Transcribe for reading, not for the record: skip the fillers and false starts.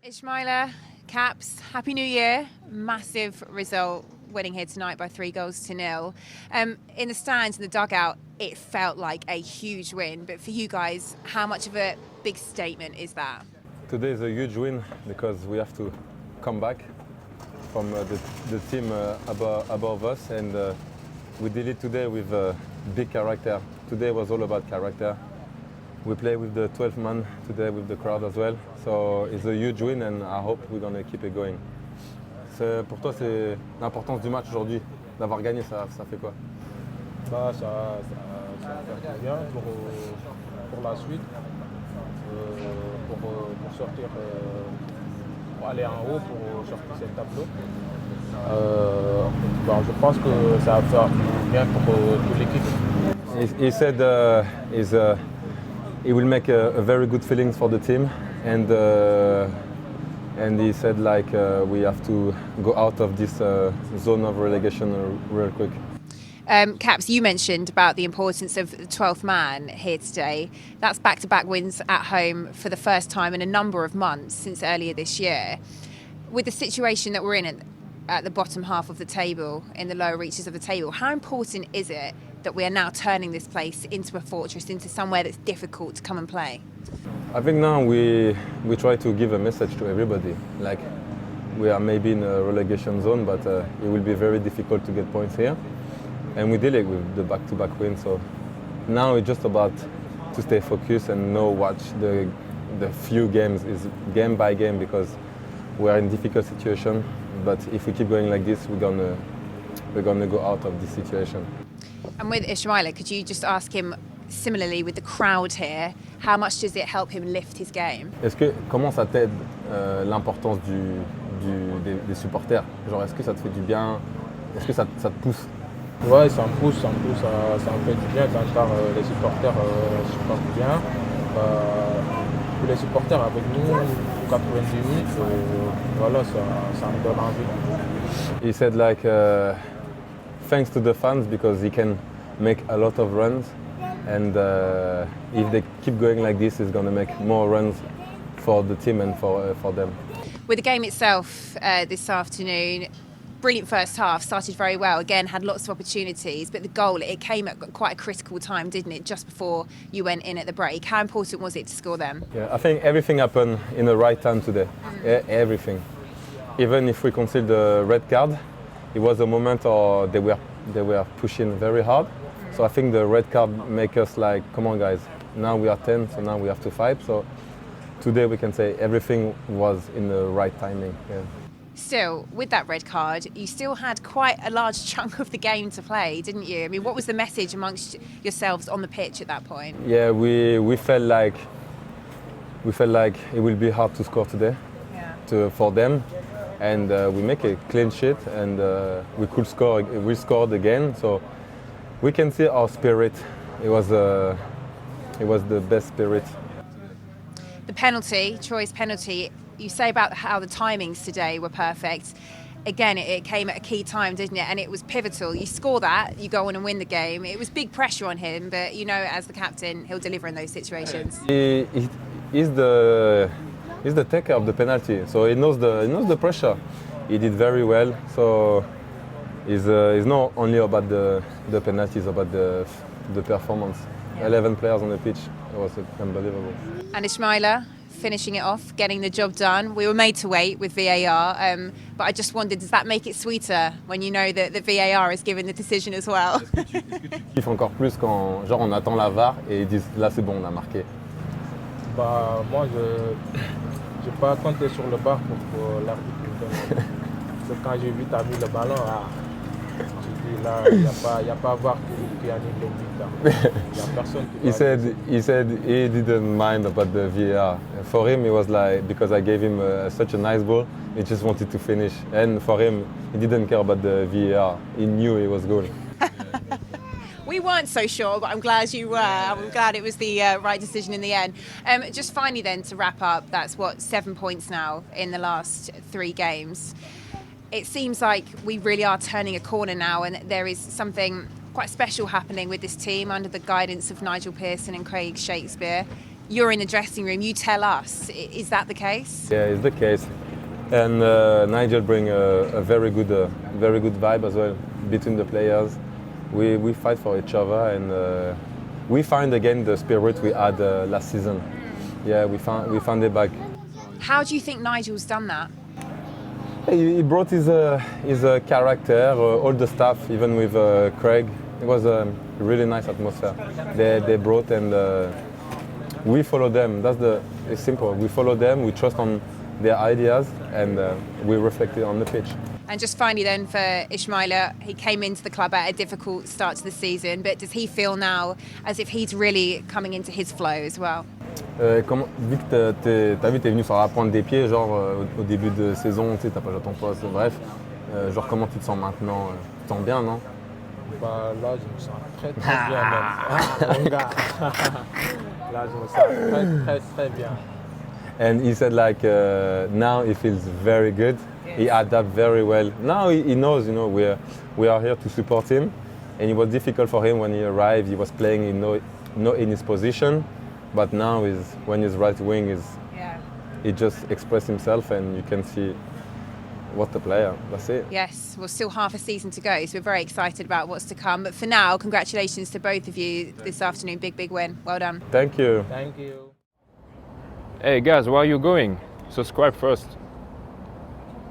Ismaïla, Caps, Happy New Year. Massive result, winning here tonight by 3-0. In the stands, in the dugout, it felt like a huge win. But for you guys, how much of a big statement is that? Today is a huge win because we have to come back from the team above us, and we did it today with big character. Today was all about character. We play with the 12th man today with the crowd as well. So it's a huge win and I hope we're going to keep it going. Pour toi, c'est l'importance du match aujourd'hui, d'avoir gagné, ça fait quoi? Ça fait bien pour la suite, pour sortir, pour aller en haut, pour sortir ce tableau. Je pense que ça va faire bien pour toute l'équipe. He said he will make a very good feelings for the team, and he said we have to go out of this zone of relegation real quick. Caps, you mentioned about the importance of the 12th man here today. That's back-to-back wins at home for the first time in a number of months since earlier this year. With the situation that we're in at the bottom half of the table, in the lower reaches of the table, how important is it that we are now turning this place into a fortress, into somewhere that's difficult to come and play? I think now we try to give a message to everybody. Like, we are maybe in a relegation zone, but it will be very difficult to get points here. And we did it with the back-to-back win. So now it's just about to stay focused and watch the few games is game by game, because we are in difficult situation. But if we keep going like this, we're gonna go out of this situation. And with Ismaïla, could you just ask him, similarly with the crowd here, how much does it help him lift his game? Comment ça t'aide l'importance des supporters? Genre, est-ce que ça te fait du bien? Est-ce que ça te pousse? Ouais, ça me pousse, ça me fait du bien quand les supporters supportent bien. Pour les supporters avec nous, 90 minutes, voilà, ça me donne envie. He said thanks to the fans, because he can make a lot of runs, and if they keep going like this, he's going to make more runs for the team and for them. With the game itself this afternoon, brilliant first half, started very well, again had lots of opportunities, but the goal, it came at quite a critical time, didn't it, just before you went in at the break. How important was it to score them? Yeah, I think everything happened in the right time today. Everything. Even if we consider the red card, it was a moment they were pushing very hard. So I think the red card make us like, come on guys, now we are 10, so now we have to fight. So today we can say everything was in the right timing. Yeah. Still, with that red card, you still had quite a large chunk of the game to play, didn't you? I mean, what was the message amongst yourselves on the pitch at that point? Yeah, we felt like it will be hard to score today, for them. And we make a clean sheet, and we could score. We scored again, so we can see our spirit. It was the best spirit. The penalty, Troy's penalty. You say about how the timings today were perfect. Again, it came at a key time, didn't it? And it was pivotal. You score that, you go on and win the game. It was big pressure on him, but you know, as the captain, he'll deliver in those situations. He's the taker of the penalty, so he knows the pressure. He did very well, so it's not only about the penalties, about the performance. Yeah. 11 players on the pitch, it was unbelievable. And Ismaïla, finishing it off, getting the job done. We were made to wait with VAR, but I just wondered, does that make it sweeter when you know that the VAR is giving the decision as well? Est-ce que tu kiffes encore plus quand genre on attend la VAR et ils disent là c'est bon, on a marqué? Moi je n'ai pas compté sur le bar pour l'arbitre. Quand j'ai vu t'as mis le ballon, j'ai dit là il n'y a pas VAR qui annule le but. Il n'y a personne qui he said he didn't mind about the VAR. For him it was like, because I gave him such a nice ball, he just wanted to finish. And for him, he didn't care about the VAR. He knew it was goal. We weren't so sure, but I'm glad you were. I'm glad it was the right decision in the end. Just finally then, to wrap up, that's 7 points now in the last 3 games. It seems like we really are turning a corner now, and there is something quite special happening with this team under the guidance of Nigel Pearson and Craig Shakespeare. you're in the dressing room, you tell us. Is that the case? Yeah, it's the case. And Nigel bring a very good vibe as well between the players. We fight for each other, and we find again the spirit we had last season. Yeah, we found it back. How do you think Nigel's done that? He brought his character, all the staff, even with Craig. It was a really nice atmosphere. They brought, and we follow them. It's simple. We follow them. We trust on their ideas, and we reflect it on the pitch. And just finally then for Ismaïla, he came into the club at a difficult start to the season, but does he feel now as if he's really coming into his flow as well? Vu que t'as vu, t'es venu sur la pointe des pieds, genre au début de saison, tu sais, t'as pas joué à ton poste, bref. Genre comment tu te sens maintenant? Tu te sens bien, non? Bah, là, je me sens très bien même. Ah, mon gars. Là, je me sens très bien. And he said like now he feels very good. He adapts very well. Now he knows, you know, we are here to support him. And it was difficult for him when he arrived. He was playing not in his position, but now when his right wing he just expressed himself, and you can see what the player. That's it. Yes, well, still half a season to go, so we're very excited about what's to come. But for now, congratulations to both of you this afternoon. Big win. Well done. Thank you. Thank you. Hey guys, where are you going? Subscribe first.